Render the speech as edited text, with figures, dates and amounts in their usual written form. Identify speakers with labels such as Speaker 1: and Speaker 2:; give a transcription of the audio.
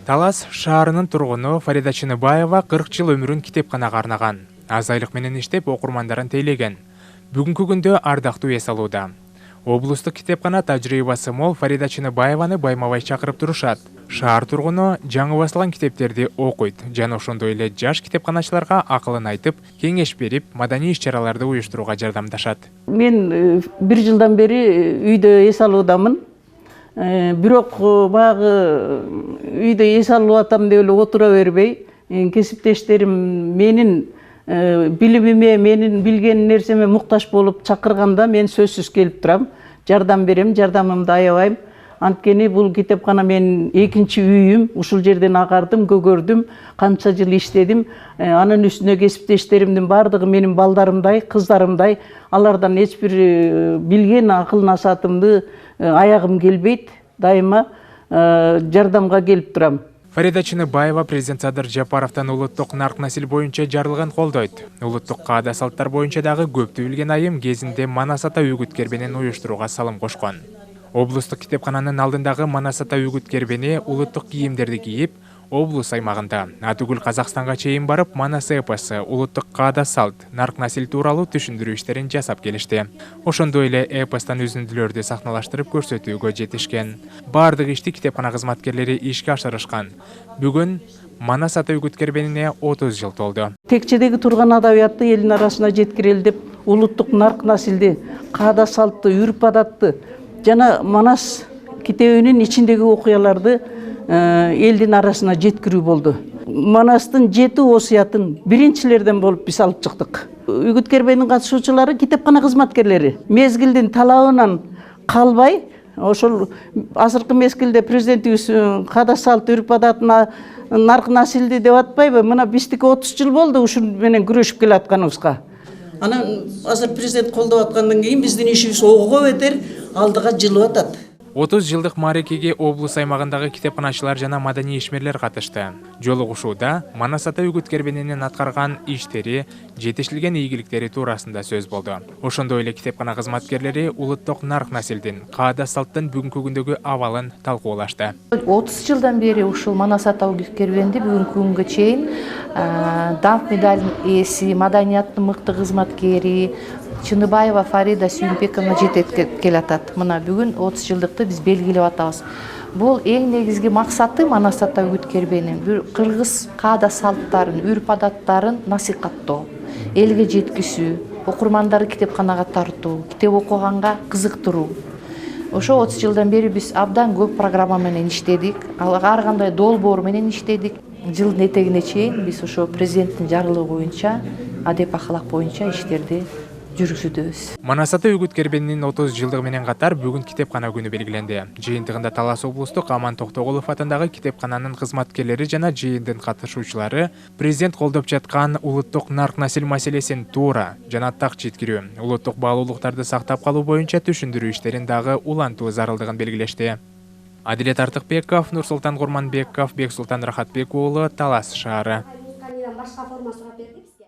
Speaker 1: Талас шаарынын тургуну Фарида Чыныбаева 40 жыл өмүрүн китепканага арнаган. Аз айлык менен иштеп окурмандарын тейлеген. Бүгүнкү күндө ардактуу эс алууда. Облустук китепкана тажрыйбасы мол Фарида Чыныбаеваны байма-бай чакырып турушат. Шаар тургуну жаңы басылган китептерди окуйт жана ошондой эле жаш китепканачыларга акылын айтып, кеңеш берип, маданий иш-чараларды уюштурууга жардамдашат.
Speaker 2: Мен 1 жылдан бери үйдө эс алуудамын. Бирок баягы үйдө эс алып атам деп эле отура бербей, кесиптештерим менин билимиме, менин билген нерсеме муктаж болуп чакырганда мен сөзсүз келип турам. Жардам берем, жардамымды аябайм. Анткени бул китепкана менин экинчи үйүм. Ушул жерден агардым, көгөрдүм, канча жыл иштедим. Анын үстүнө кесиптештеримдин бардыгы менин балдарымдай, кыздарымдай. Алардан эч бир билген акыл насаатымды аягым келбейт. Дайыма жардамга келип турам.
Speaker 1: Фарида Чыныбаева президент Садыр Жапаровтан улуттук нарк насил боюнча жарлыгын колдойт. Улуттук каада салттар боюнча дагы көптү билген айым кезинде Манас ата үгүт кербенин уюштурууга салым кошкон. Облустук китепкананын алдындагы Манас ата үгүт кербени улуттук кийимдерди кийип, облус аймагында Атүгүл Казакстанга чейин барып, Манас эпосу, улуттук каада салт, нарк насил тууралуу түшүндүрүү иштерин жасап келишти. Ошондой эле эпостон үзүндүлөрдү сахналаштырып көрсөтүүгө жетишкен. Бардык ишти китепкана кызматкерлери ишке ашырышкан. Бүгүн Манас ата үгүт кербенине 30 жыл толду.
Speaker 2: Текчедеги турган адабиятты элдин арасына жеткирели деп, улуттук нарк насилди, каада салтты, үрп адатты жана Манас китебинин ичиндеги окуяларды элдин арасына жеткирүү болду. Манастын 7 осуятын биринчилерден болуп биз алып чыктык. Үгүт кербенин катышуучулары китепкана кызматкерлери. Мезгилдин талабынан калбай, ошол азыркы мезгилде президентибиз каада салт, үрп адатына нарк насилди деп атпайбы? Мына биздики 30 жыл болду ушул менен күрөшүп келатканыбызга. Анан азыр президент колдоп аткандан кийин биздин ишибиз огого бетер алдыга жылып атат.
Speaker 1: 30 жылдык маарекеге облус аймагындагы китепканачылар жана маданий ишмерлер катышты. Жолугушууда Манас ата үгүт кербенинин аткарган иштери, жетишилген ийгиликтери туурасында сөз болду. Ошондой эле китепкана кызматкерлери улуттук нарк насилдин, каада салттын бүгүнкү күндөгү абалын талкуулашты.
Speaker 3: 30 жылдан бери ушул Манас ата үгүт кербенди бүгүнкү күнгө чейин Даңк медалинин ээси, маданияттын мыкты кызматкери Чыныбаева Фарида Сүйүнбековна жетектеп келатат. Мына бүгүн 30 жылдыкты биз белгилеп атабыз. Бул эң негизги максаты Манас ата үгүт кербенин кыргыз каада салттарын, үрп адаттарын насихаттоо, элге жеткизүү, окурмандарды китепканага тартуу, китеп окуганга кызыктыруу. Ошо 30 жылдан бери биз абдан көп программа менен иштедик, ар кандай долбоор менен иштедик. Жылдын этегине чейин биз ошо президенттин жарлыгы боюнча, адеп акылак боюнча иштерди жүргүзүүдөбүз.
Speaker 1: Манас ата үгүт кербенинин 30 жылдыгы менен катар бүгүн китепкана күнү белгиленди. Жыйынтыгында Талас облустук Аман Токтоголов атындагы китепкананын кызматкерлери жана жыйындын катышуучулары президент колдоп жаткан улуттук нарк насил маселесин туура жана так жеткирүү, улуттук баалуулуктарды сактап калуу боюнча түшүндүрүү иштерин дагы улантуу зарылдыгын белгилешти. Адилет Артыкбеков, Нурсултан Курманбеков, Бексултан Рахатбек уулу, Талас шаары.